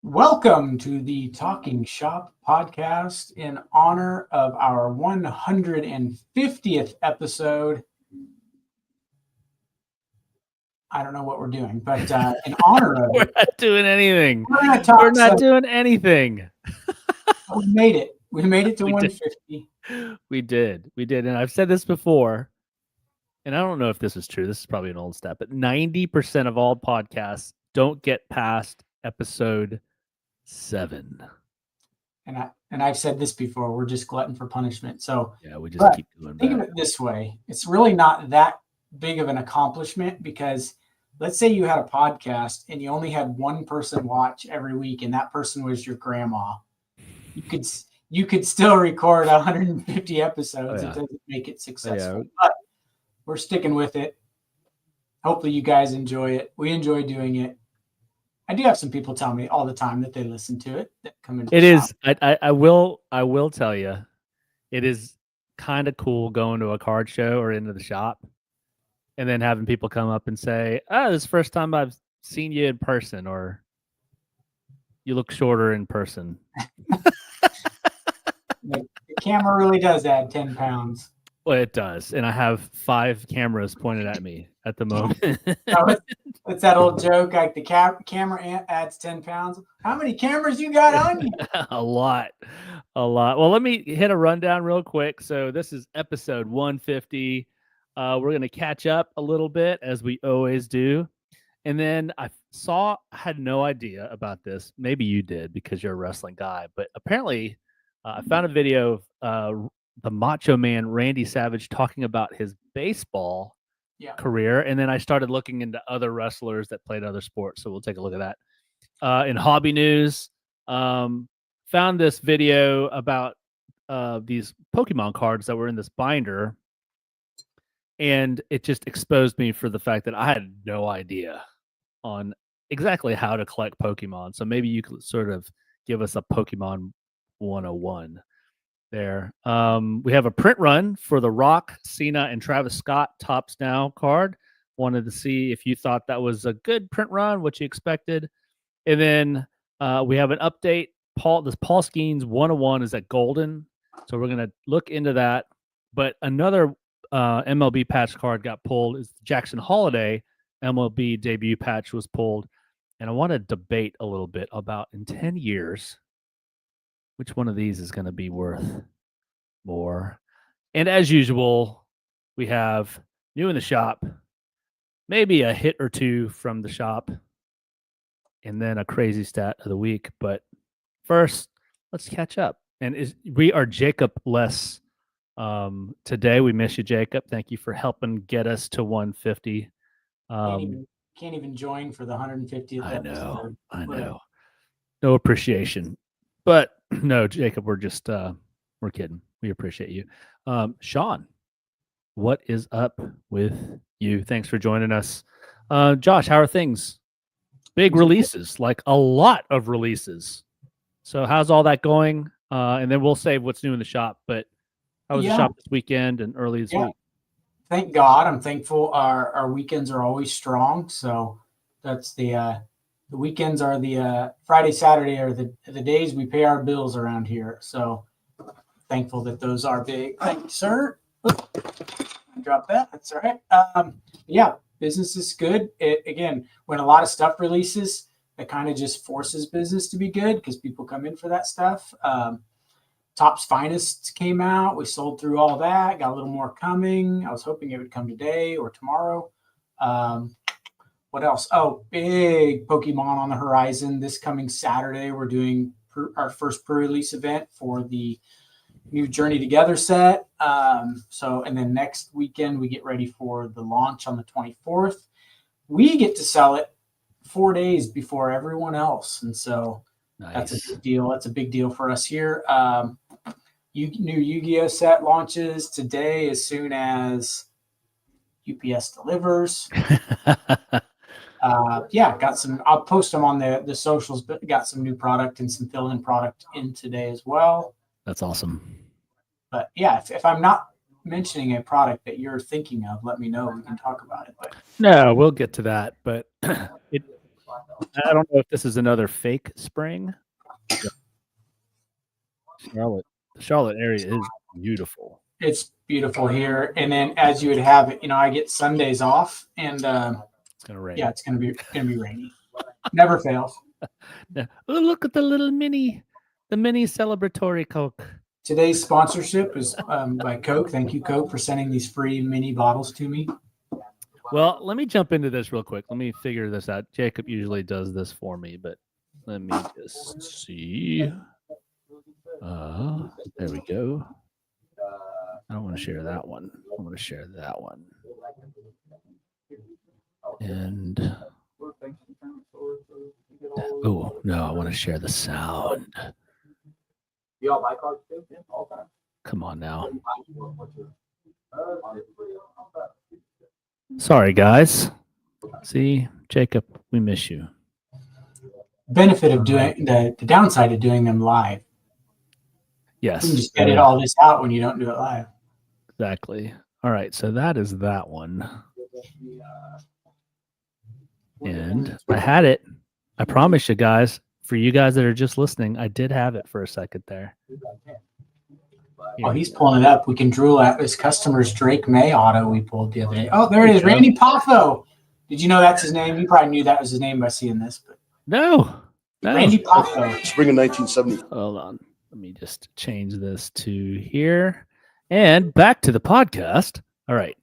Welcome to the Talking Shop podcast in honor of our 150th episode. I don't know what we're doing, but in honor of We're it, not doing anything. we're going We're not doing anything. We made it. We made it to We 150. We did. And I've said this before, and I don't know if this is true. This is probably an old stat, but 90% of all podcasts don't get past episode 7. And I've said this before. We're just glutton for punishment. So yeah, we just keep doing that. Think of it this way: it's really not that big of an accomplishment because let's say you had a podcast and you only had one person watch every week, and that person was your grandma. You could still record 150 episodes. It doesn't make it successful, but we're sticking with it. Hopefully you guys enjoy it. We enjoy doing it. I do have some people tell me all the time that they listen to it. That come in. It is. I will tell you, it is kind of cool going to a card show or into the shop and then having people come up and say, "Oh, this is the first time I've seen you in person," or "You look shorter in person." The camera really does add 10 pounds. Well, it does. And I have 5 cameras pointed at me at the moment. What's that old joke? Like the camera adds 10 pounds. How many cameras you got on you? A lot. Well, let me hit a rundown real quick. So this is episode 150. We're going to catch up a little bit as we always do. And then I had no idea about this. Maybe you did because you're a wrestling guy. But apparently I found a video of the Macho Man Randy Savage talking about his baseball career. And then I started looking into other wrestlers that played other sports. So we'll take a look at that. In hobby news, found this video about these Pokemon cards that were in this binder. And it just exposed me for the fact that I had no idea on exactly how to collect Pokemon. So maybe you could sort of give us a Pokemon 101 there. We have a print run for the Rock, Cena, and Travis Scott Tops Now card. Wanted to see if you thought that was a good print run, what you expected. And then we have an update. This Paul Skenes 101 is at Golden. So we're going to look into that. But another MLB patch card got pulled. Is Jackson Holliday MLB debut patch was pulled. And I want to debate a little bit about in 10 years, which one of these is going to be worth more. And as usual, we have new in the shop, maybe a hit or two from the shop, and then a crazy stat of the week. But first, let's catch up. And we are Jacob-less today. We miss you, Jacob. Thank you for helping get us to 150. Can't even join for the 150th episode. I know. No appreciation. But no, Jacob, we're just we're kidding. We appreciate you. Sean, what is up with you? Thanks for joining us. Josh, how are things? Big releases, like a lot of releases. So how's all that going? And then we'll save what's new in the shop. But how was the shop this weekend and early this week? Thank God. I'm thankful. Our weekends are always strong. So that's the weekends are the Friday, Saturday are the days we pay our bills around here. So thankful that those are big. Thank you, sir. Drop that. That's all right. Business is good. Again, when a lot of stuff releases, it kind of just forces business to be good because people come in for that stuff. Topps Finest came out. We sold through all that. Got a little more coming. I was hoping it would come today or tomorrow. What else? Oh, big Pokemon on the horizon. This coming Saturday, we're doing our first pre-release event for the new Journey Together set. And then next weekend, we get ready for the launch on the 24th. We get to sell it 4 days before everyone else. And so That's a big deal. That's a big deal for us here. New Yu-Gi-Oh set launches today as soon as UPS delivers. Got some. I'll post them on the socials, but got some new product and some fill-in product in today as well. That's awesome. But yeah, if I'm not mentioning a product that you're thinking of, let me know. We can talk about it. But no, we'll get to that. But I don't know if this is another fake spring. The Charlotte area is beautiful. It's beautiful here. And then as you would have it, I get Sundays off, and It's gonna rain. yeah, it's gonna be rainy. Never fails. Oh, look at the mini celebratory Coke. Today's sponsorship is by Coke. Thank you, Coke, for sending these free mini bottles to me. Well, let me jump into this real quick. Let me figure this out. Jacob usually does this for me, but let me just see. There we go. I don't want to share that one. I want to share that one. And oh no, I want to share the sound. Y'all buy cards too? Come on now. Sorry, guys. See, Jacob, we miss you. Benefit of doing the downside of doing them live. Yes. You can just edit all this out when you don't do it live. Exactly. All right, so that is that one. And I had it. I promise you guys, for you guys that are just listening, I did have it for a second there. Oh, he's pulling it up. We can drool at this customer's Drake May auto we pulled the other day. Oh, there it is. Randy Poffo. Did you know that's his name? You probably knew that was his name by seeing this. But No. Randy Poffo. Spring of 1970. Hold on. Let me just change this to here. And back to the podcast. All right.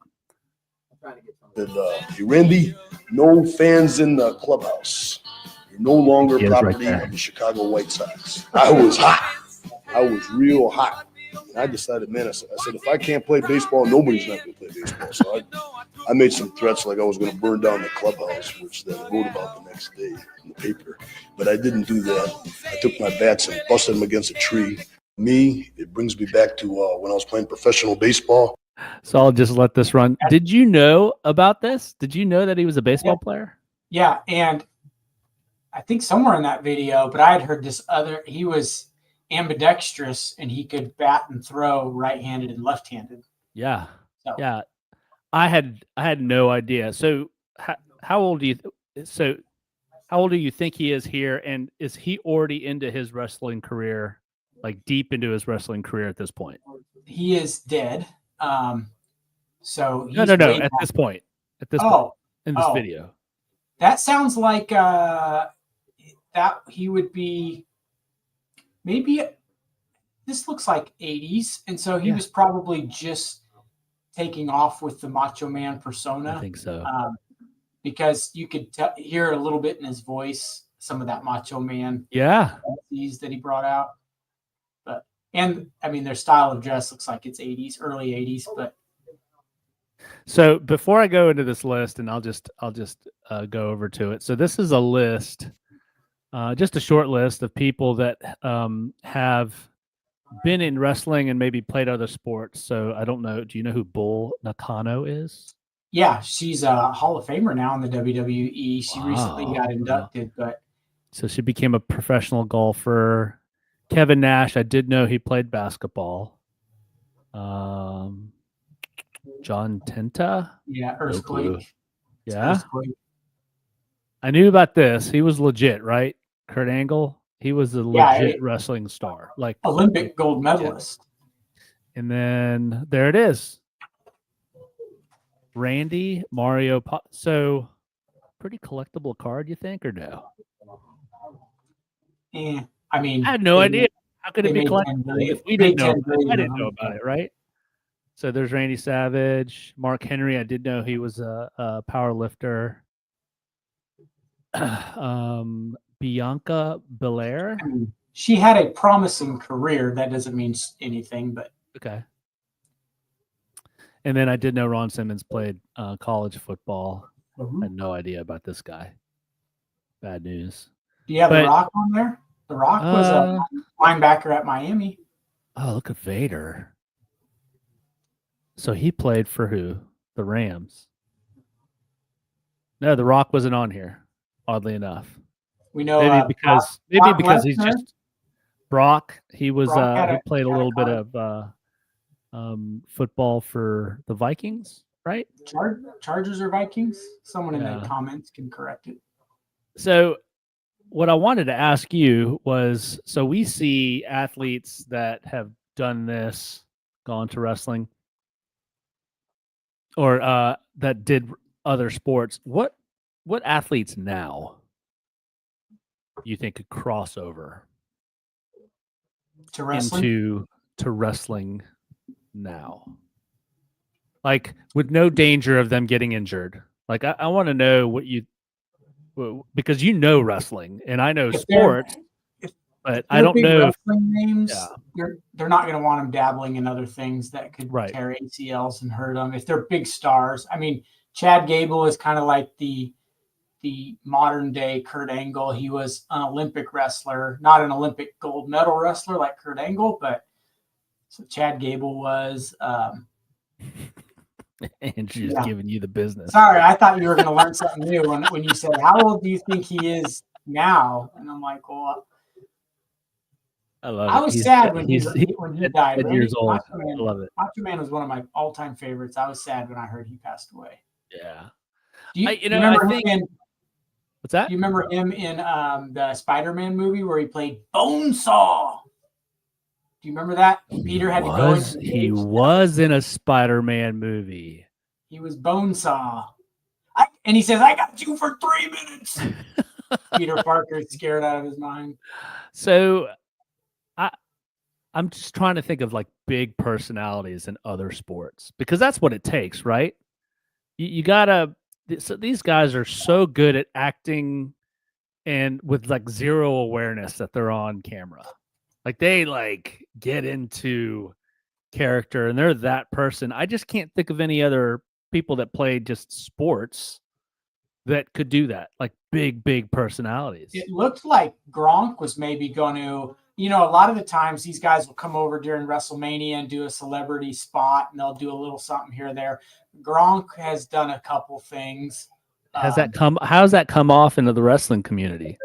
Hey, Randy, no fans in the clubhouse. You're no longer He is property right there. of the Chicago White Sox. I was hot. I was real hot. And I decided, man, I said, if I can't play baseball, nobody's not going to play baseball. So I made some threats like I was going to burn down the clubhouse, which they wrote about the next day in the paper. But I didn't do that. I took my bats and busted them against a tree. It brings me back to when I was playing professional baseball. So I'll just let this run. Did you know about this? Did you know that he was a baseball player? Yeah, and I think somewhere in that video, but I had heard he was ambidextrous and he could bat and throw right-handed and left-handed. Yeah. So. Yeah. I had no idea. So how old do you think he is here? And is he already into his wrestling career, like deep into his wrestling career at this point? He is dead. So he's No. At this point, in this video, that sounds like that he would be maybe. This looks like 80s, and so he was probably just taking off with the Macho Man persona. I think so, because you could hear a little bit in his voice some of that Macho Man that he brought out. And I mean, their style of dress looks like it's 80s, early 80s. But so before I go into this list, and I'll just go over to it. So this is a list, just a short list of people that have been in wrestling and maybe played other sports. So I don't know. Do you know who Bull Nakano is? Yeah, she's a Hall of Famer now in the WWE. She recently got inducted, but so she became a professional golfer. Kevin Nash, I did know he played basketball. John Tenta? Yeah, Earthquake. Yeah. Earthquake. I knew about this. He was legit, right? Kurt Angle? He was a legit wrestling star. Like Olympic gold medalist. And then there it is. Randy Mario. So pretty collectible card, you think, or no? Yeah. I mean, I had no idea. How could it be collectible if we didn't know? I didn't know about it, right? So there's Randy Savage, Mark Henry. I did know he was a power lifter. Bianca Belair. I mean, she had a promising career. That doesn't mean anything, but okay. And then I did know Ron Simmons played college football. I had no idea about this guy. Bad news. Do you have The Rock on there? The Rock was a linebacker at Miami. Oh, look at Vader. So he played for who? The Rams. No, The Rock wasn't on here, oddly enough. We know maybe because Brock he's just Brock. He was he played a little bit of football for the Vikings, right? Chargers or Vikings? Someone in the comments can correct it. So what I wanted to ask you was, so we see athletes that have done this, gone to wrestling, or that did other sports. What athletes now you think could cross over To wrestling? to wrestling now? Like with no danger of them getting injured. Like I want to know what you, because you know wrestling and I know sports, but I don't big know. Wrestling names, they're not going to want them dabbling in other things that could tear ACLs and hurt them. If they're big stars, I mean, Chad Gable is kind of like the modern day Kurt Angle. He was an Olympic wrestler, not an Olympic gold medal wrestler like Kurt Angle, but so Chad Gable was. And she's giving you the business. Sorry, I thought you were going to learn something new when you said, "How old do you think he is now?" And I'm like, "Well, I was sad when he died. 10 years old. I love it. Macho Man was one of my all-time favorites. I was sad when I heard he passed away. Yeah. Do you remember him in, what's that? You remember him in the Spider-Man movie where he played Bonesaw? Do you remember that? Peter had to go into he was in a Spider-Man movie. He was Bonesaw. And he says, "I got you for 3 minutes." Peter Parker's scared out of his mind. So I'm just trying to think of like big personalities in other sports, because that's what it takes, right? You gotta, so these guys are so good at acting and with like zero awareness that they're on camera. Like they like get into character and they're that person. I just can't think of any other people that play just sports that could do that, like big personalities. It looked like Gronk was maybe going to, a lot of the times these guys will come over during WrestleMania and do a celebrity spot and they'll do a little something here or there. Gronk has done a couple things. How's that come off into the wrestling community?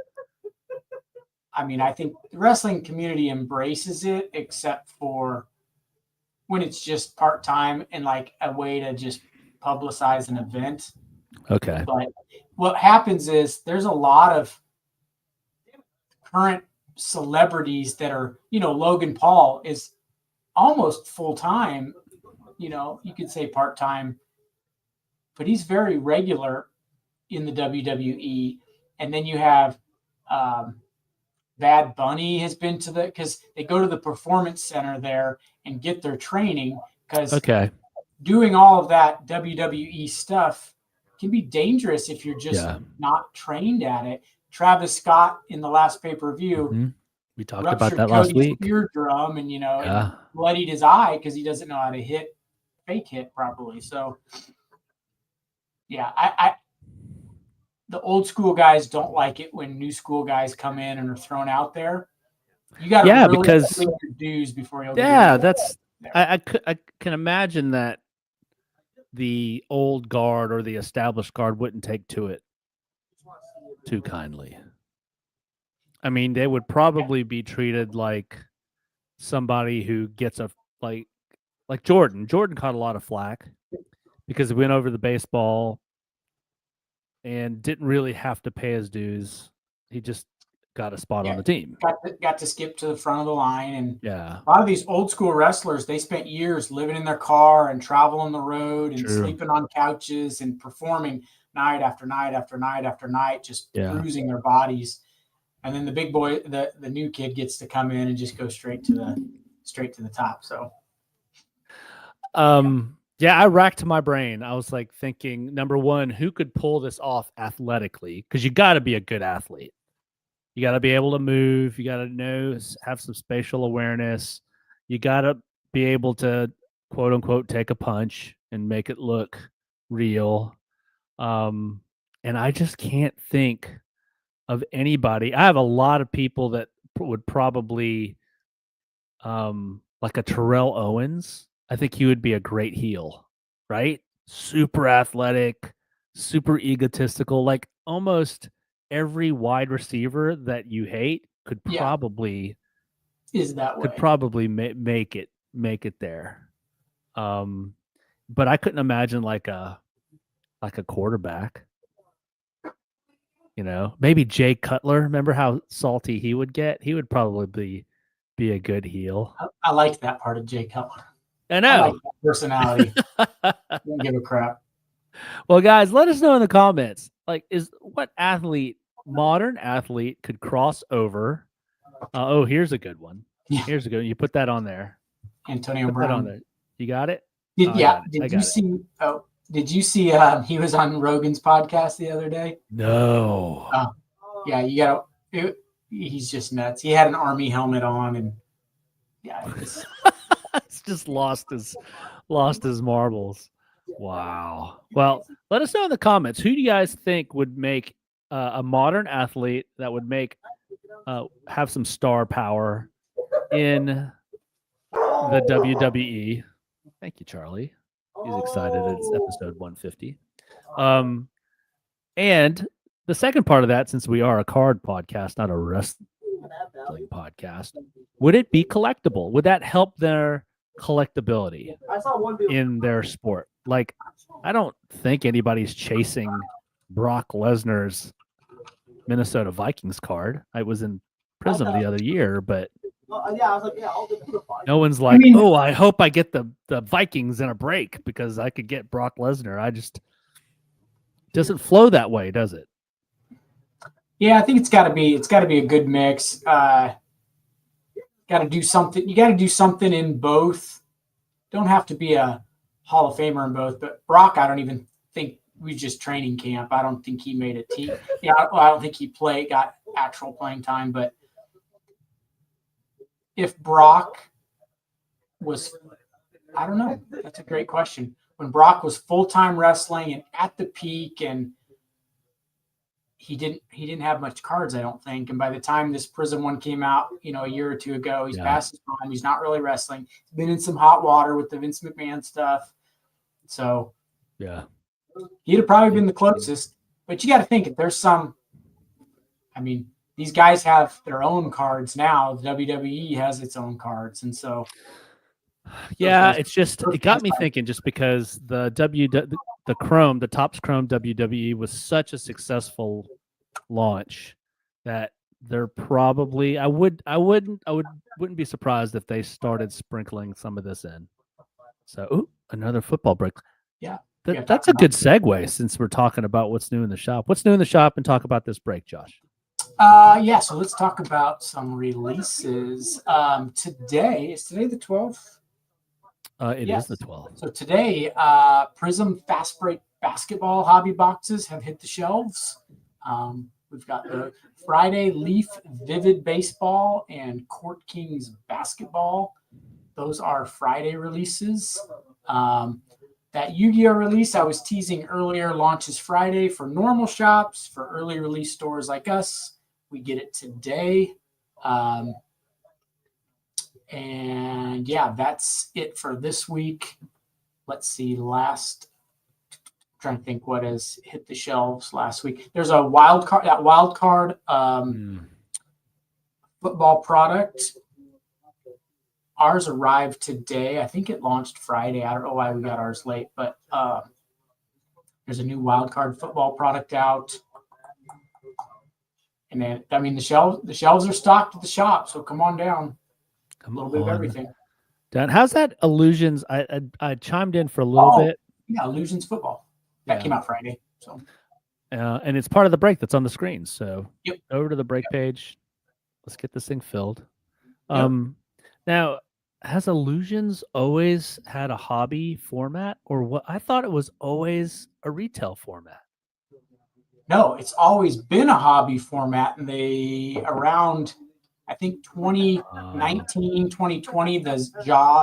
I mean, I think the wrestling community embraces it, except for when it's just part-time and like a way to just publicize an event. Okay. But what happens is there's a lot of current celebrities that are, Logan Paul is almost full-time, you could say part-time, but he's very regular in the WWE. And then you have Bad Bunny has been to because they go to the performance center there and get their training, because doing all of that WWE stuff can be dangerous if you're just not trained at it. Travis Scott in the last pay-per-view, we talked about that last week. Eardrum and and bloodied his eye because he doesn't know how to fake hit properly. So I the old school guys don't like it when new school guys come in and are thrown out there. You got to really because your dues before you'll that's I can imagine that the old guard or the established guard wouldn't take to it too kindly. I mean, they would probably be treated like somebody who gets like Jordan. Jordan caught a lot of flack because he went over the baseball and didn't really have to pay his dues. He just got a spot on the team. Got to skip to the front of the line. And a lot of these old school wrestlers, they spent years living in their car and traveling the road and sleeping on couches and performing night after night after night after night, just bruising their bodies. And then the big boy, the new kid, gets to come in and just go straight to the top. So, I racked my brain. I was like thinking, number one, who could pull this off athletically? Because you got to be a good athlete. You got to be able to move. You got to have some spatial awareness. You got to be able to, quote unquote, take a punch and make it look real. And I just can't think of anybody. I have a lot of people that would probably, like a Terrell Owens. I think he would be a great heel, right? Super athletic, super egotistical. Like almost every wide receiver that you hate could probably make it there. But I couldn't imagine like a quarterback. maybe Jay Cutler. Remember how salty he would get? He would probably be a good heel. I like that part of Jay Cutler. I I know. like that personality. Don't give a crap. Well, guys, let us know in the comments. Like, what modern athlete could cross over? Here's a good one. Yeah. Here's a good one. You put that on there. Antonio Put Brown. that on there. You got it? Did you see he was on Rogan's podcast the other day? No. Yeah, he's just nuts. He had an Army helmet on, and it's just lost his marbles. Wow. Well, let us know in the comments, who do you guys think would make a modern athlete that would make have some star power in the WWE? Thank you, Charlie. He's excited. It's episode 150. And the second part of that, since we are a card podcast, not a wrestling podcast, would it be collectible? Would that help their collectability in their sport? Like, I don't think anybody's chasing Brock Lesnar's Minnesota Vikings card. I was in Prism the other year, but no one's like, I hope I get the Vikings in a break because I could get Brock Lesnar. Doesn't flow that way, does it? Yeah, I think it's got to be a good mix. Got to do something. You got to do something in both. Don't have to be a Hall of Famer in both. But Brock, I don't even think we just training camp. I don't think he made a team. I don't think he got actual playing time. But if Brock was, I don't know. That's a great question. When Brock was full-time wrestling and at the peak, and he didn't have much cards, I don't think. And by the time this Prism one came out, a year or two ago, he's past his prime. He's not really wrestling. He's been in some hot water with the Vince McMahon stuff. So yeah, he'd have probably been the closest. But you got to think, if there's some, these guys have their own cards now. The WWE has its own cards. And so yeah, it got me thinking, just because the Topps Chrome WWE was such a successful launch that they're probably, I wouldn't be surprised if they started sprinkling some of this in. So, another football break. Yeah. That's a good segue, since we're talking about what's new in the shop. What's new in the shop, and talk about this break, Josh. So let's talk about some releases. Is today the 12th? It is the 12th. So today, Prism Fast Break basketball hobby boxes have hit the shelves. We've got the Friday Leaf Vivid Baseball and Court Kings Basketball. Those are Friday releases. That Yu-Gi-Oh release I was teasing earlier launches Friday for normal shops. For early release stores like us, we get it today. And yeah, that's it for this week. Let's see, trying to think what has hit the shelves last week. There's a wild card football product. Ours arrived today. I think it launched Friday. I don't know why we got ours late, but there's a new wild card football product out. And then, the shelves are stocked at the shop, so come on down. A little bit of everything. Dan, how's that Illusions? I chimed in for a little bit. Yeah, Illusions football. That came out Friday. So, and it's part of the break that's on the screen. So, yep. Over to the break page. Let's get this thing filled. Yep. Now, has Illusions always had a hobby format, or what? I thought it was always a retail format. No, it's always been a hobby format, and around, I think 2019, 2020, the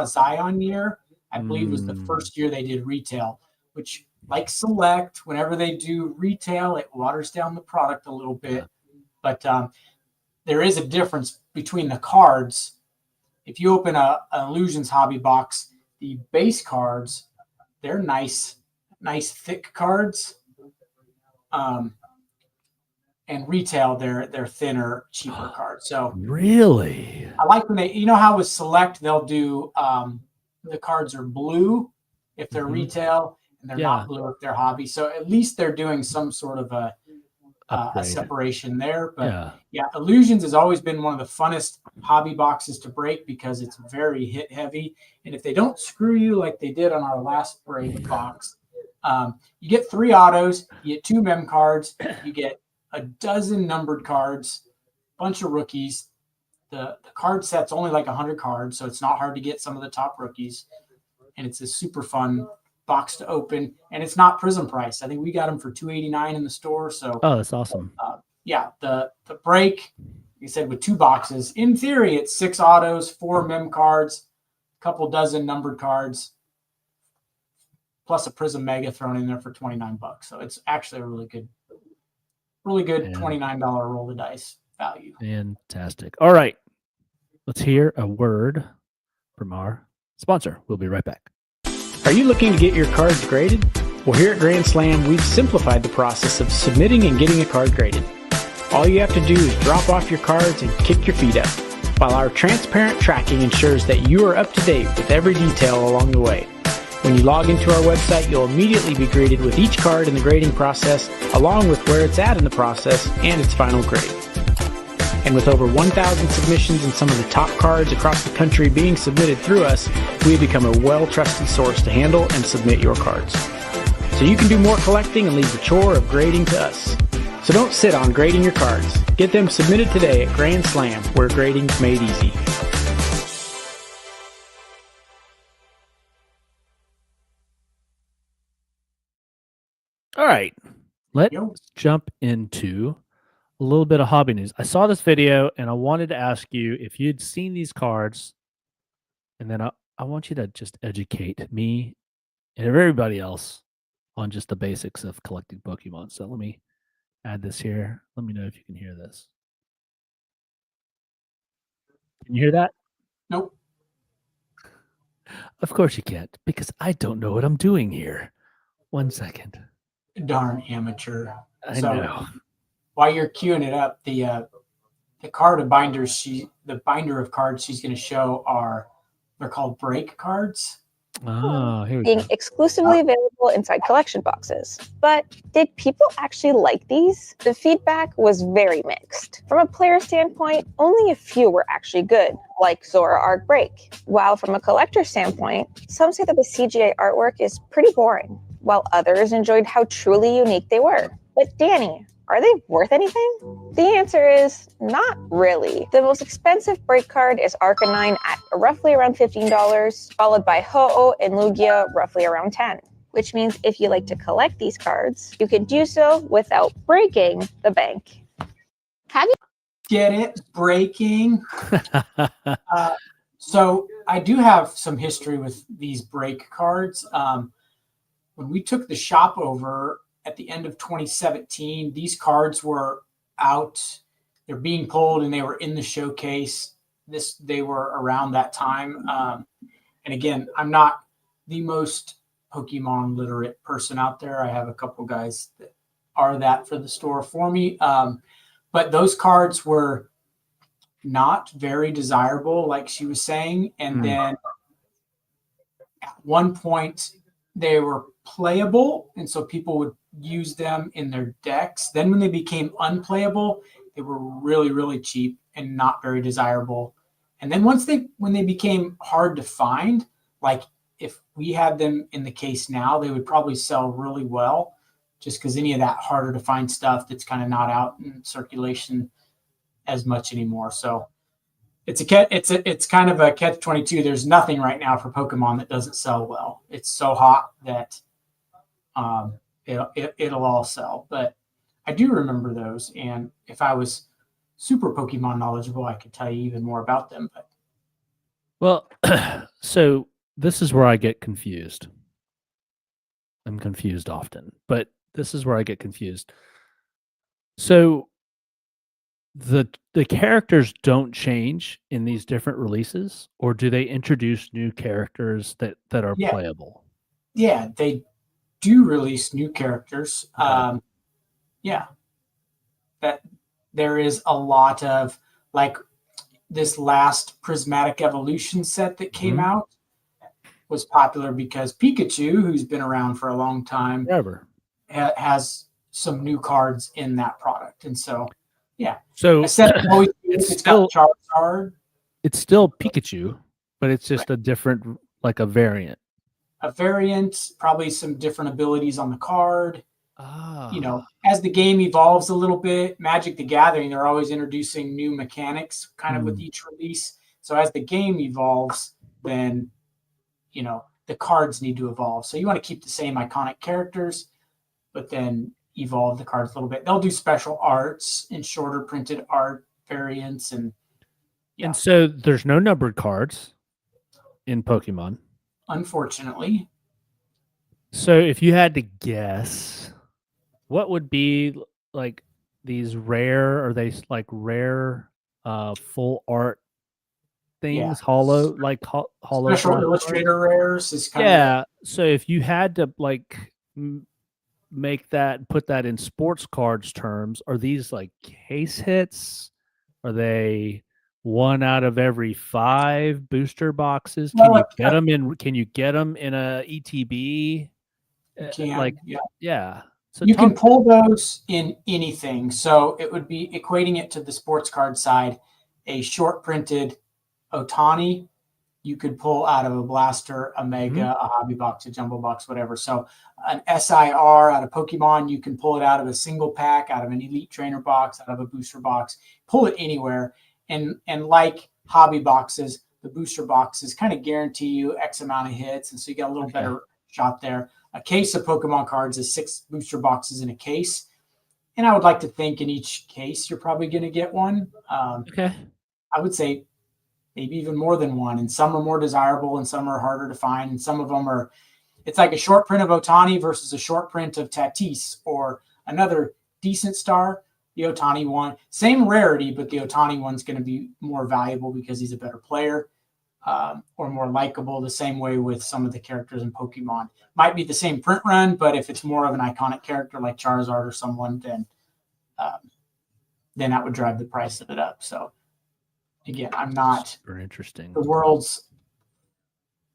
Zion year, I believe was the first year they did retail, which, like Select, whenever they do retail, it waters down the product a little bit. But there is a difference between the cards. If you open an Illusions hobby box, the base cards, they're nice thick cards. And retail, they're thinner, cheaper cards. So really, I like when they, how with Select, they'll do the cards are blue if they're retail, and they're not blue if they're hobby. So at least they're doing some sort of a a Upgrade. separation there. But Yeah. yeah, Illusions has always been one of the funnest hobby boxes to break because it's very hit heavy. And if they don't screw you like they did on our last break box, you get 3 autos, you get 2 mem cards, you get a dozen numbered cards, bunch of rookies. The card set's only like 100 cards, so it's not hard to get some of the top rookies. And it's a super fun box to open, and it's not Prism price. I think we got them for $289 in the store. So Oh, that's awesome. yeah, the break, like I said, with 2 boxes. In theory, it's 6 autos, 4 mem cards, a couple dozen numbered cards, plus a Prism Mega thrown in there for $29. So it's actually a really good Yeah. $29 roll the dice value. Fantastic. All right. Let's hear a word from our sponsor. We'll be right back. Are you looking to get your cards graded? Well, here at Grand Slam, we've simplified the process of submitting and getting a card graded. All you have to do is drop off your cards and kick your feet up, while our transparent tracking ensures that you are up to date with every detail along the way. When you log into our website, you'll immediately be greeted with each card in the grading process, along with where it's at in the process and its final grade. And with over 1,000 submissions and some of the top cards across the country being submitted through us, we have become a well-trusted source to handle and submit your cards. So you can do more collecting and leave the chore of grading to us. So don't sit on grading your cards. Get them submitted today at Grand Slam, where grading's made easy. All right. Let's Yo. jump into a little bit of hobby news. I saw this video and I wanted to ask you if you'd seen these cards, and then I want you to just educate me and everybody else on just the basics of collecting Pokemon. So let me add this here. Let me know if you can hear this. Can you hear that? Nope. Of course you can't, because I don't know what I'm doing here. 1 second. Darn amateur. I So, know. While you're queuing it up, the card of binders, the binder of cards she's going to show they're called break cards. Oh, here we being go. exclusively available inside collection boxes. But did people actually like these? The feedback was very mixed. From a player standpoint, only a few were actually good, like Zora Arc Break. While from a collector standpoint, some say that the CGA artwork is pretty boring, while others enjoyed how truly unique they were. But Danny, are they worth anything? The answer is not really. The most expensive break card is Arcanine at roughly around $15, followed by Ho-Oh and Lugia roughly around $10. Which means if you like to collect these cards, you can do so without breaking the bank. Have you? Get it? Breaking. So I do have some history with these break cards. When we took the shop over at the end of 2017, these cards were out. They're being pulled and they were in the showcase. They were around that time. And again, I'm not the most Pokemon literate person out there. I have a couple guys that are that for the store for me. But those cards were not very desirable, like she was saying. And then at one point they were playable, and so people would use them in their decks. Then when they became unplayable, they were really, really cheap and not very desirable. And then when they became hard to find, like if we had them in the case now, they would probably sell really well, just because any of that harder to find stuff that's kind of not out in circulation as much anymore. So it's kind of a catch-22. There's nothing right now for Pokemon that doesn't sell well. It's so hot that it'll all sell. But I do remember those, and if I was super Pokemon knowledgeable, I could tell you even more about them. But Well, so this is where I get confused. I'm confused often, but this is where I get confused. So the characters don't change in these different releases, or do they introduce new characters that are Yeah. playable? yeah, they do release new characters. Okay. That there is a lot of, like, this last Prismatic Evolution set that came out was popular because Pikachu, who's been around for a long time, Forever. has some new cards in that product. And so, yeah. So I said always it's it's got Charizard, it's still Pikachu, but it's just a different, like a variant. a variant, probably some different abilities on the card. Ah. You know, as the game evolves a little bit, Magic the Gathering, they're always introducing new mechanics kind of with each release. So as the game evolves, then, you know, the cards need to evolve. So you want to keep the same iconic characters, but then evolve the cards a little bit. They'll do special arts and shorter printed art variants. And so there's no numbered cards in Pokemon, unfortunately. So if you had to guess, what would be like these rare, are they like rare full art things, hollow, like hollow Special illustrator rares is kind of. So if you had to like make that, put that in sports cards terms, are these like case hits? Are they 1 out of every 5 booster boxes? Can you get them in? Can you get them in a ETB? You can, So you can pull those in anything. So it would be equating it to the sports card side. A short printed Otani, you could pull out of a blaster, a mega, a hobby box, a jumbo box, whatever. So an SIR out of Pokemon, you can pull it out of a single pack, out of an elite trainer box, out of a booster box, pull it anywhere. And like hobby boxes, the booster boxes kind of guarantee you X amount of hits. And so you got a little better shot there. A case of Pokemon cards is 6 booster boxes in a case. And I would like to think in each case, you're probably going to get one. I would say maybe even more than one. And some are more desirable and some are harder to find. And some of them are, it's like a short print of Otani versus a short print of Tatis or another decent star. The Otani one, same rarity, but the Otani one's going to be more valuable because he's a better player. Or more likable, the same way with some of the characters in Pokemon. Might be the same print run, but if it's more of an iconic character like Charizard or someone, then that would drive the price of it up. So again, I'm not super interesting. The world's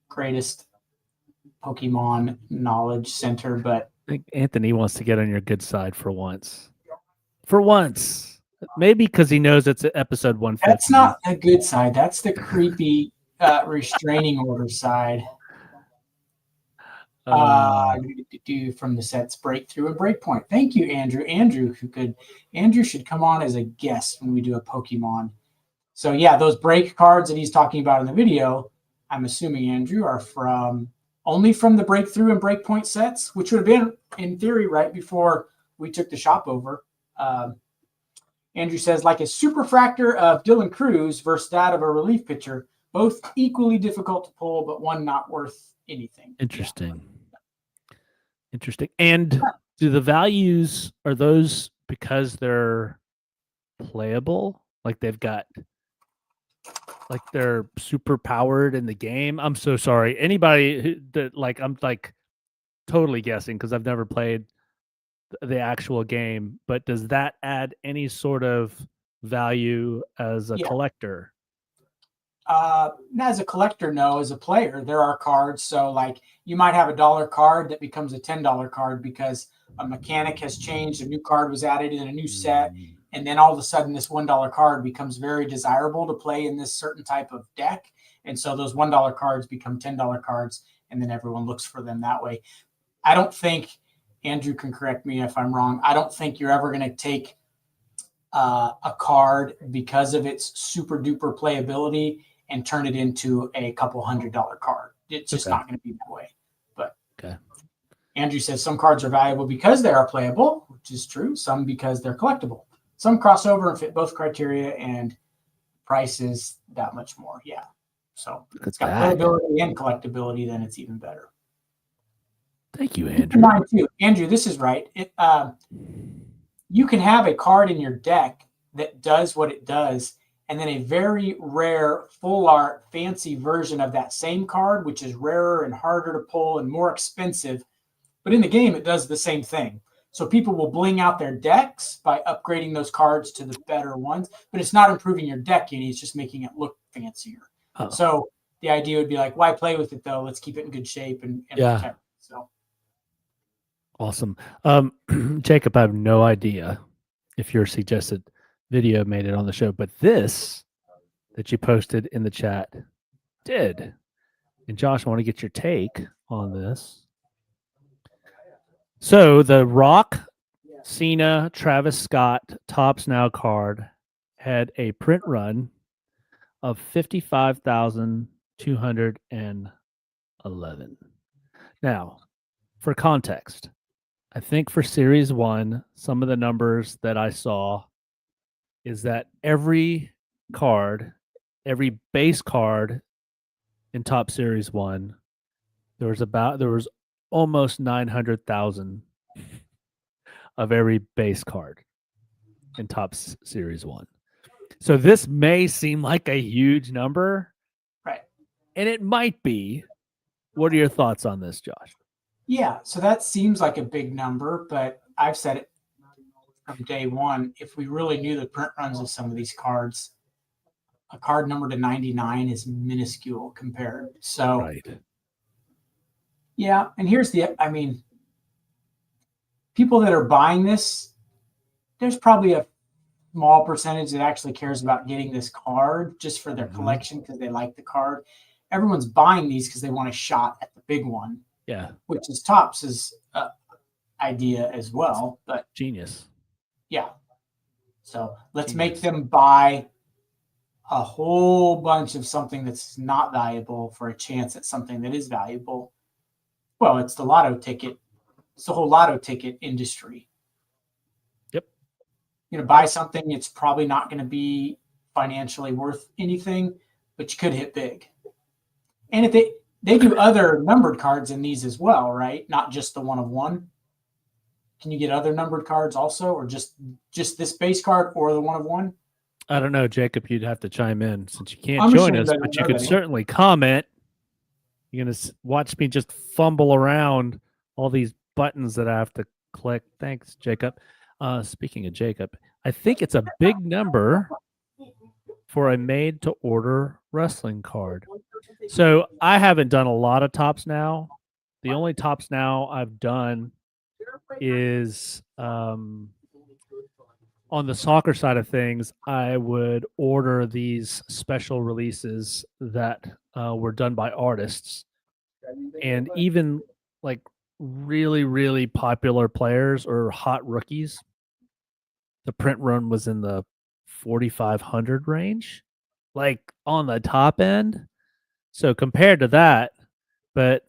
greatest Pokemon knowledge center, but I think Anthony wants to get on your good side for once. For once. Maybe because he knows it's episode 150. That's not a good side. That's the creepy restraining order side. From the sets Breakthrough and Breakpoint. Thank you, Andrew. Andrew should come on as a guest when we do a Pokemon. So yeah, those break cards that he's talking about in the video, I'm assuming, Andrew, are only from the Breakthrough and Breakpoint sets, which would have been in theory right before we took the shop over. Andrew says, like a superfractor of Dylan Cruz versus that of a relief pitcher, both equally difficult to pull, but one not worth anything. Interesting. And do the values, are those because they're playable? Like they've got, like they're super powered in the game? I'm so sorry. Anybody that I'm like totally guessing because I've never played the actual game, but does that add any sort of value as a collector? As a collector, no. As a player, there are cards. So like you might have a $1 card that becomes a $10 card because a mechanic has changed, a new card was added in a new set, and then all of a sudden this $1 card becomes very desirable to play in this certain type of deck. And so those $1 cards become $10 cards, and then everyone looks for them that way. I don't think, Andrew can correct me if I'm wrong, I don't think you're ever going to take a card because of its super duper playability and turn it into a couple $100 card. It's just not going to be that way. But Andrew says some cards are valuable because they are playable, which is true. Some because they're collectible. Some cross over and fit both criteria, and price is that much more. Yeah. So if it's got playability and collectability, then it's even better. Thank you, Andrew. Keep in mind too, Andrew, this is right. You can have a card in your deck that does what it does, and then a very rare full art fancy version of that same card, which is rarer and harder to pull and more expensive. But in the game, it does the same thing. So people will bling out their decks by upgrading those cards to the better ones, but it's not improving your deck any. It's just making it look fancier. Oh. So the idea would be like, why play with it though? Let's keep it in good shape and protect it. So Awesome. Jacob, I have no idea if your suggested video made it on the show, but this that you posted in the chat did. And Josh, I want to get your take on this. So the Rock, Cena, Travis Scott Topps Now card had a print run of 55,211. Now, for context, I think for Series 1, some of the numbers that I saw is that every card, every base card in Top Series 1, there was almost 900,000 of every base card in Top Series 1. So this may seem like a huge number. Right. And it might be. What are your thoughts on this, Josh? Yeah, so that seems like a big number, but I've said it from day one. If we really knew the print runs of some of these cards, a card number to 99 is minuscule compared. So, Right. Yeah, and here's people that are buying this, there's probably a small percentage that actually cares about getting this card just for their collection because they like the card. Everyone's buying these because they want a shot at the big one. Yeah. Which is Topps' idea as well. But genius. Yeah. So let's make them buy a whole bunch of something that's not valuable for a chance at something that is valuable. Well, it's the lotto ticket. It's the whole lotto ticket industry. Yep. Buy something, it's probably not going to be financially worth anything, but you could hit big. And if they do other numbered cards in these as well, right? Not just the 1 of 1. Can you get other numbered cards also, or just this base card or the 1 of 1? I don't know, Jacob. You'd have to chime in since you can't join us, but you could certainly comment. You're going to watch me just fumble around all these buttons that I have to click. Thanks, Jacob. Speaking of Jacob, I think it's a big number for a made-to-order wrestling card. So I haven't done a lot of Topps Now. The only Topps Now I've done is on the soccer side of things. I would order these special releases that were done by artists, and even like really, really popular players or hot rookies. The print run was in the 4,500 range, like on the top end. So compared to that, but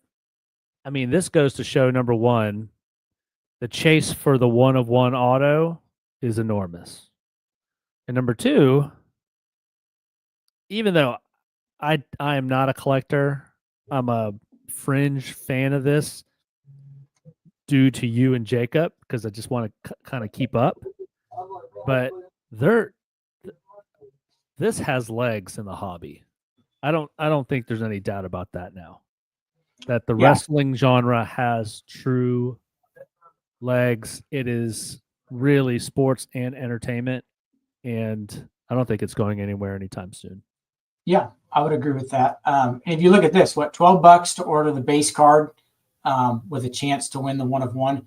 I mean, this goes to show, number one, the chase for the 1 of 1 auto is enormous. And number two, even though I am not a collector, I'm a fringe fan of this due to you and Jacob, because I just want to kind of keep up. But this has legs in the hobby. I don't think there's any doubt about that now. That the wrestling genre has true legs. It is really sports and entertainment, and I don't think it's going anywhere anytime soon. Yeah, I would agree with that. And if you look at this, $12 to order the base card with a chance to win the 1 of 1,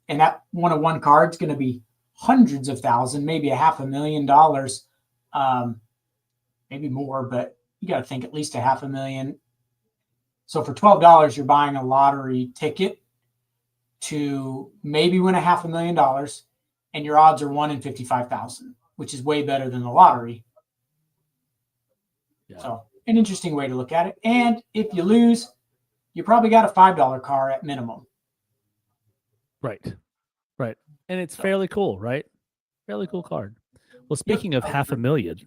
and that 1 of 1 card is going to be hundreds of thousands, maybe $500,000, maybe more, but you got to think at least $500,000. So for $12, you're buying a lottery ticket to maybe win $500,000, and your odds are 1 in 55,000, which is way better than the lottery. Yeah. So an interesting way to look at it. And if you lose, you probably got a $5 car at minimum. Right. Right. And it's fairly cool, right? Fairly cool card. Well, speaking of $500,000,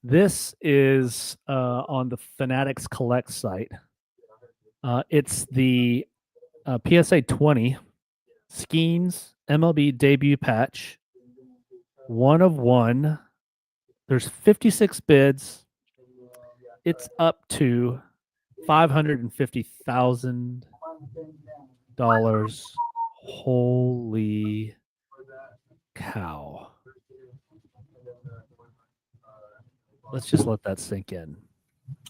this is on the Fanatics Collect site. It's the PSA 20 Skenes MLB Debut Patch. 1 of 1. There's 56 bids. It's up to $550,000. Holy cow. Let's just let that sink in.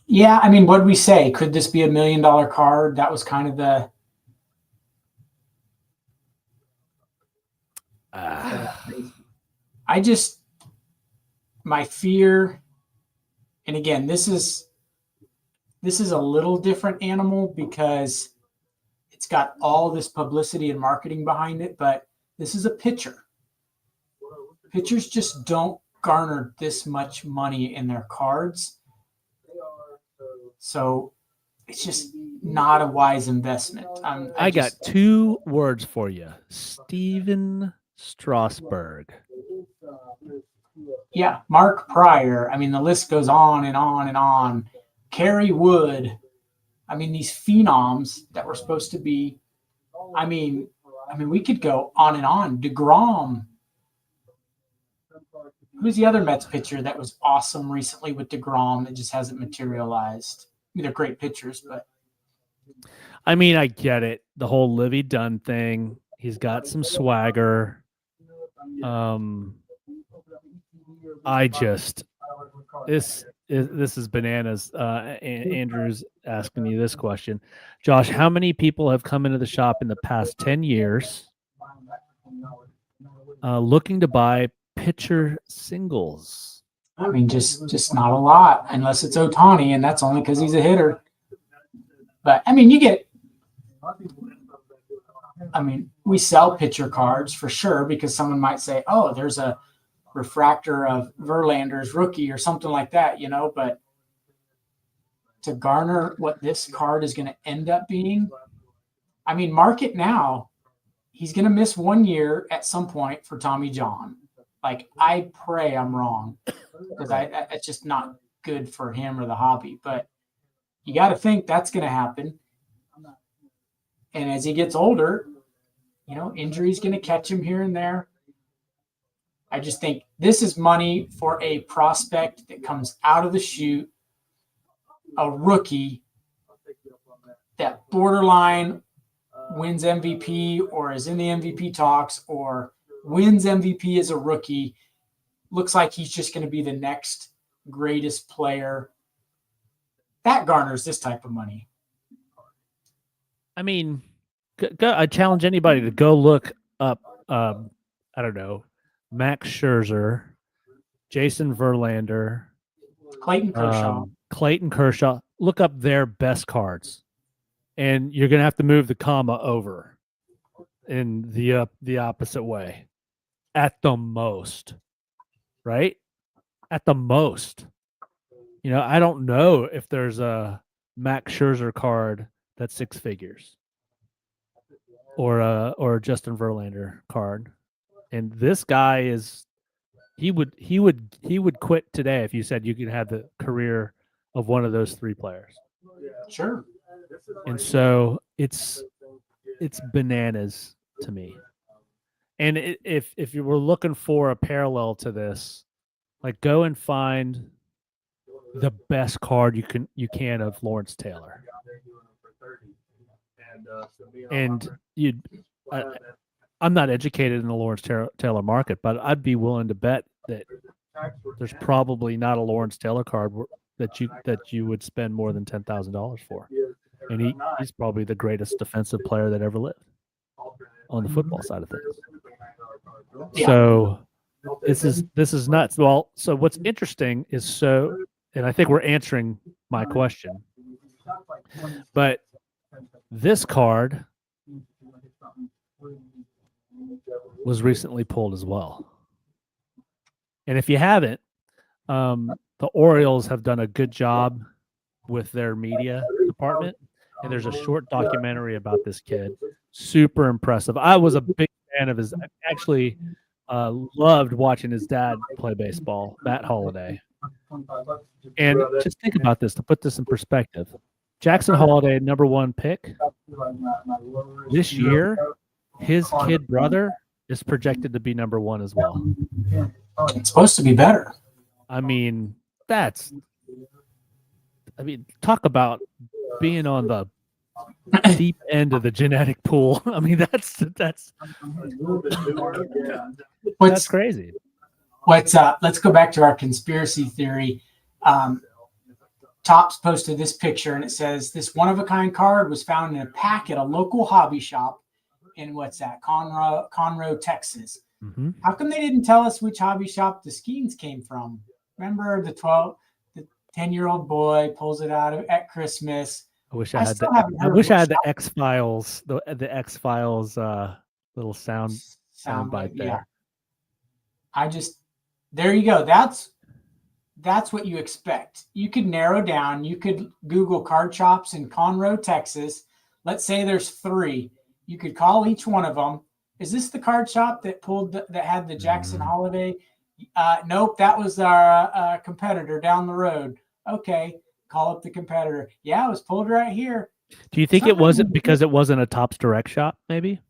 Yeah, I mean, what did we say? Could this be $1 million card? That was kind of I just, my fear, and again, this is a little different animal because it's got all this publicity and marketing behind it, but this is a pitcher. Pitchers just don't garner this much money in their cards. So it's just not a wise investment. I got 2 words for you. Steven Strasburg. Yeah, Mark Pryor. I mean, the list goes on and on and on. Kerry Wood. I mean, these phenoms that were supposed to be. I mean, we could go on and on. DeGrom. Who's the other Mets pitcher that was awesome recently with DeGrom that just hasn't materialized? I mean, they're great pitchers, but. I mean, I get it. The whole Livy Dunn thing. He's got some swagger. This is bananas. Andrew's asking you this question. Josh, how many people have come into the shop in the past 10 years looking to buy pitcher singles? I mean, just not a lot, unless it's Ohtani, and that's only because he's a hitter. But, I mean, we sell pitcher cards for sure because someone might say, oh, there's a refractor of Verlander's rookie or something like that, but to garner what this card is going to end up being, I mean, market now, he's going to miss 1 year at some point for Tommy John. Like, I pray I'm wrong because it's just not good for him or the hobby, but you got to think that's going to happen. And as he gets older, injury's going to catch him here and there. I just think this is money for a prospect that comes out of the chute, a rookie that borderline wins MVP or is in the MVP talks or wins MVP as a rookie. Looks like he's just going to be the next greatest player. That garners this type of money. I mean, I challenge anybody to go look up, I don't know, Max Scherzer, Jason Verlander, Clayton Kershaw. Look up their best cards, and you're going to have to move the comma over in the opposite way. At the most, right? At the most. I don't know if there's a Max Scherzer card that's 6 figures or a Justin Verlander card. And this guy he would quit today if you said you could have the career of one of those 3 players. Sure. And so it's bananas to me. And if you were looking for a parallel to this, like, go and find the best card you can of Lawrence Taylor. And I'm not educated in the Lawrence Taylor market, but I'd be willing to bet that there's probably not a Lawrence Taylor card that you would spend more than $10,000 for. And he's probably the greatest defensive player that ever lived on the football side of things. Yeah. So this is nuts. Well, so what's interesting is and I think we're answering my question, but this card was recently pulled as well. And if you haven't, the Orioles have done a good job with their media department. And there's a short documentary about this kid. Super impressive. I was a big fan of his. I actually loved watching his dad play baseball, Matt Holliday. And just think about this, to put this in perspective. Jackson Holliday, #1 pick. This year, his kid brother is projected to be #1 as well. It's supposed to be better. I mean, talk about being on the deep end of the genetic pool. I mean, that's crazy. Let's go back to our conspiracy theory. Topps posted this picture, and it says this one-of-a-kind card was found in a pack at a local hobby shop in Conroe, Texas. Mm-hmm. How come they didn't tell us which hobby shop the Skenes came from? Remember the 10-year-old boy pulls it out at Christmas. I wish I I had still the haven't I heard wish I which had the shop- X-Files, the X-Files little sound bite yeah. there. There you go. That's what you expect. You could narrow down. You could Google card shops in Conroe, Texas. Let's say there's 3. You could call each one of them. Is this the card shop that that had the Jackson Holliday? Nope, that was our competitor down the road. Okay, call up the competitor. Yeah, it was pulled right here. Do you think it wasn't because it wasn't a Topps Direct shop? Maybe.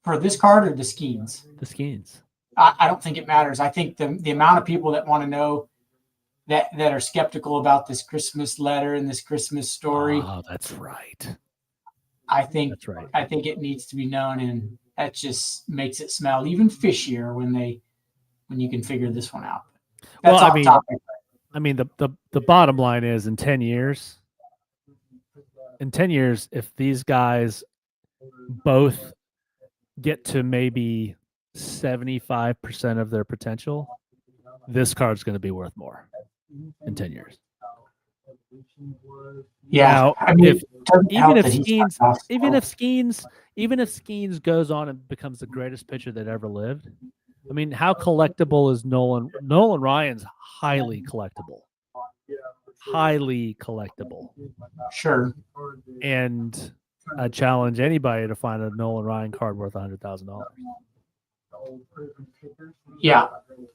For this card or the Skenes? The Skenes. I don't think it matters. I think the amount of people that want to know that are skeptical about this Christmas letter and this Christmas story. Oh, that's right. I think That's right. I think it needs to be known, and that just makes it smell even fishier when you can figure this one out. That's Well, off topic. I mean, the bottom line is in 10 years, if these guys both get to maybe 75% of their potential, this card's going to be worth more in 10 years. Yeah, Now, I mean, even if Skenes goes on and becomes the greatest pitcher that ever lived, I mean, how collectible is Nolan? Nolan Ryan's highly collectible. Highly collectible. Sure. And I challenge anybody to find a Nolan Ryan card worth $100,000. Yeah.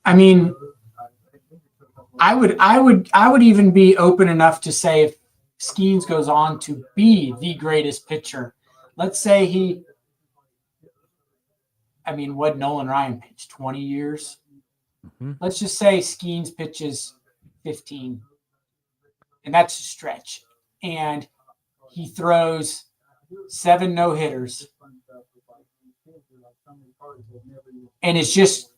I mean, I would even be open enough to say if Skenes goes on to be the greatest pitcher, let's say what Nolan Ryan pitched 20 years. Mm-hmm. Let's just say Skenes pitches 15, and that's a stretch. And he throws 7 no-hitters, and it's just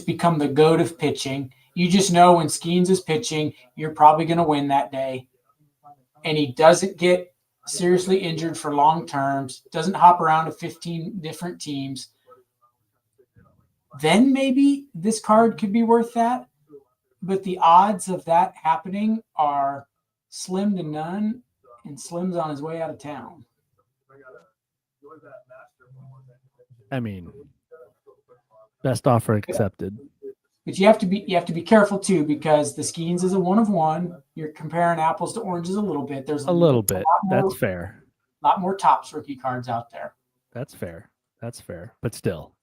become the goat of pitching. You just know when Skenes is pitching, you're probably going to win that day. And he doesn't get seriously injured for long terms, doesn't hop around to 15 different teams. Then maybe this card could be worth that. But the odds of that happening are slim to none, and Slim's on his way out of town. I mean, best offer accepted. But you have to be careful too, because the Skenes is a 1 of 1. You're comparing apples to oranges a little bit. There's a little bit. That's fair. A lot more Topps rookie cards out there. That's fair. But still.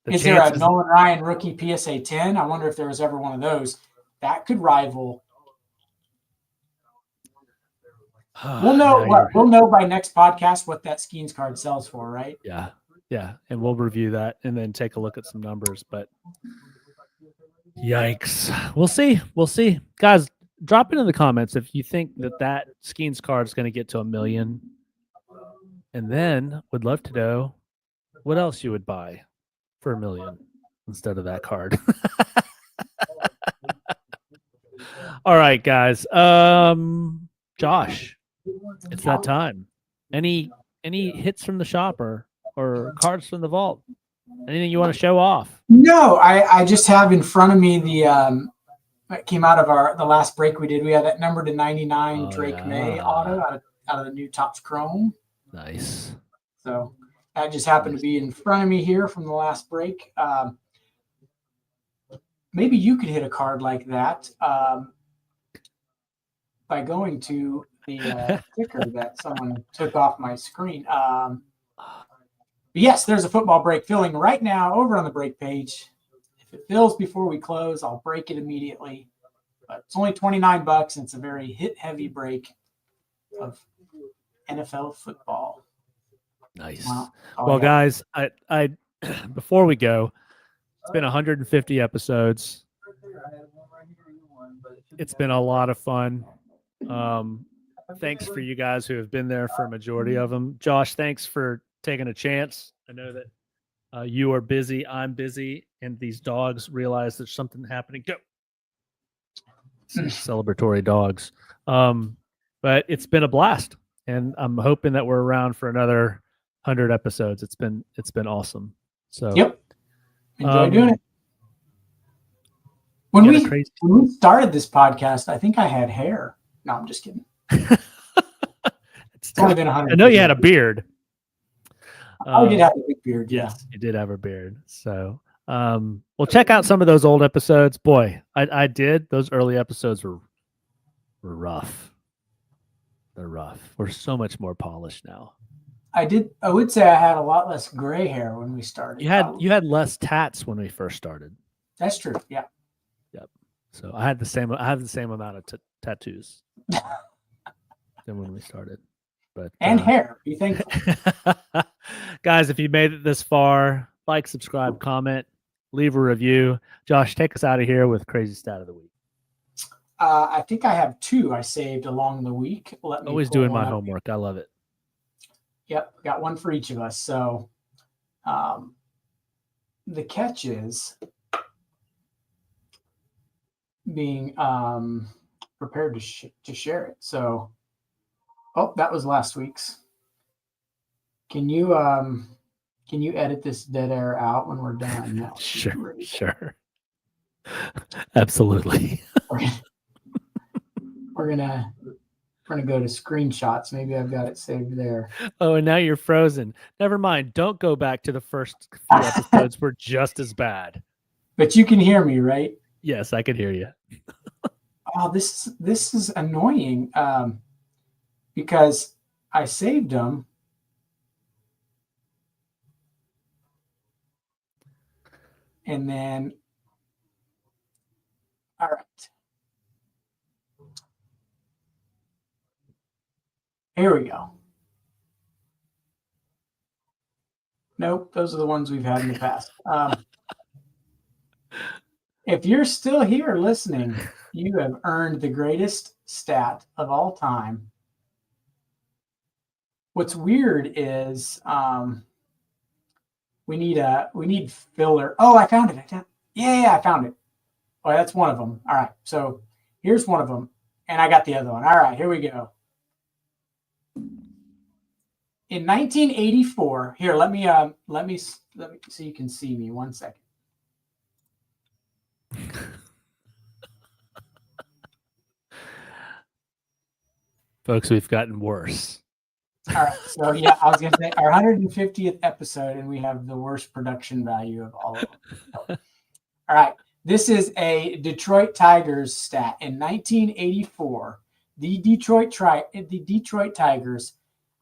Is there a Nolan Ryan rookie PSA 10? I wonder if there was ever one of those. That could rival. We'll know by next podcast what that Skenes card sells for, right? Yeah. And we'll review that and then take a look at some numbers. But yikes. We'll see. Guys, drop it in the comments if you think that Skenes card is going to get to 1 million. And then would love to know what else you would buy for 1 million instead of that card. All right, guys. Josh, it's that time. Any hits from the shop or cards from the vault? Anything you want to show off? No, I just have in front of me the that came out of the last break we did. We had that number to 99 Drake May auto out of the new Topps Chrome. Nice. So that just happened to be in front of me here from the last break. Maybe you could hit a card like that by going to the ticker that someone took off my screen. Yes, there's a football break filling right now over on the break page. If it fills before we close, I'll break it immediately. But it's only $29, and it's a very hit-heavy break of NFL football. Nice. Well, guys, I before we go, it's been 150 episodes. It's been a lot of fun. Thanks for you guys who have been there for a majority of them. Josh, thanks for taking a chance. I know that you are busy, I'm busy, and these dogs realize there's something happening. Go. Celebratory dogs. But it's been a blast, and I'm hoping that we're around for another 100 episodes. It's been awesome. So Yep. Enjoy doing it. you When got a crazy- we started this podcast, I think I had hair. No, I'm just kidding. It's only been 100. I know you had a beard. I did have a big beard. Yes, you did have a beard. So, well, check out some of those old episodes. Boy, I did. Those early episodes were rough. They're rough. We're so much more polished now. I would say I had a lot less gray hair when we started. You had less tats when we first started. That's true. Yeah. Yep. So I have the same amount of tattoos than when we started. But hair. Be thankful. guys, if you made it this far, like, subscribe, comment, leave a review. Josh, take us out of here with crazy stat of the week. I think I have 2 I saved along the week. Always doing my homework. I love it. Yep, got one for each of us. So the catch is being prepared to share it. So, that was last week's. Can you edit this dead air out when we're done? No. Sure. Absolutely. We're gonna go to screenshots. Maybe I've got it saved there. Oh, and now you're frozen. Never mind. Don't go back to the first few episodes. We're just as bad. But you can hear me, right? Yes, I can hear you. Oh, this is annoying because I saved them. And then, all right. Here we go. Nope, those are the ones we've had in the past. If you're still here listening, you have earned the greatest stat of all time. What's weird is we need filler. Oh, I found it. Yeah, I found it. Oh, that's one of them. All right, so here's one of them, and I got the other one. All right, here we go. In 1984, here, let me so you can see me 1 second. Folks, we've gotten worse. All right, so yeah, I was gonna say our 150th episode, and we have the worst production value of all of them. All right, this is a Detroit Tigers stat. In 1984, the Detroit Tigers,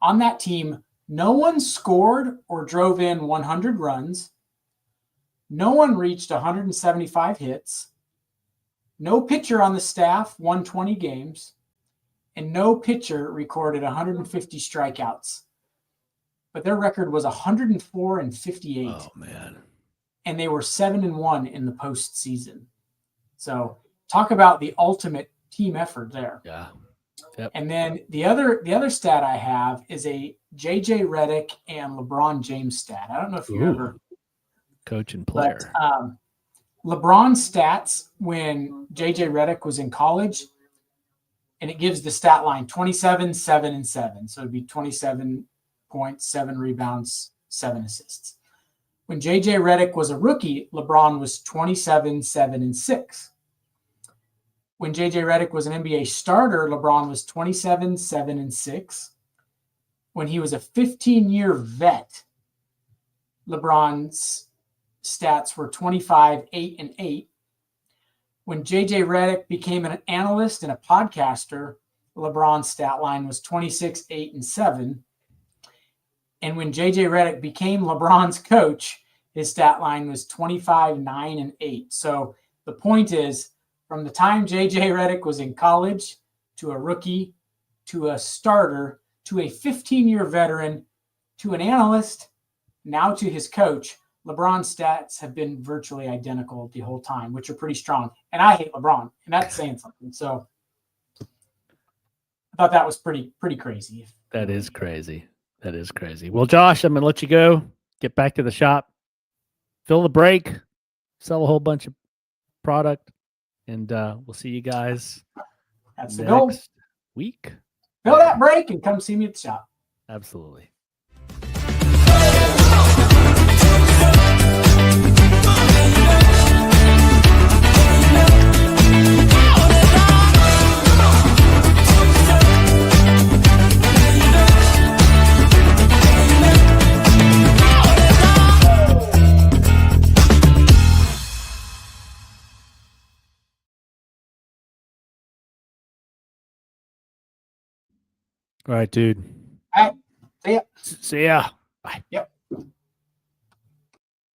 on that team, no one scored or drove in 100 runs. No one reached 175 hits. No pitcher on the staff won 20 games. And no pitcher recorded 150 strikeouts. But their record was 104-58. Oh, man. And they were 7-1 in the postseason. So talk about the ultimate team effort there. Yeah. Yep. And then the other stat I have is a JJ Redick and LeBron James stat. I don't know if you ever coach and player. But, LeBron's stats when JJ Redick was in college, and it gives the stat line 27, 7, and 7. So it'd be 27 points, 7 rebounds, 7 assists. When JJ Redick was a rookie, LeBron was 27, 7, and 6. When JJ Redick was an NBA starter, LeBron was 27, 7, and 6. When he was a 15-year vet, LeBron's stats were 25, 8, and 8. When JJ Redick became an analyst and a podcaster, LeBron's stat line was 26, 8, and 7. And when JJ Redick became LeBron's coach, his stat line was 25, 9, and 8. So the point is, from the time JJ Redick was in college to a rookie, to a starter, to a 15-year veteran, to an analyst, now to his coach, LeBron's stats have been virtually identical the whole time, which are pretty strong. And I hate LeBron, and that's saying something. So I thought that was pretty crazy. That is crazy. That is crazy. Well, Josh, I'm going to let you go. Get back to the shop. Fill the break. Sell a whole bunch of product. And we'll see you guys That's the goal. next week. Fill that break and come see me at the shop. Absolutely. All right, dude. All right. See ya. See ya.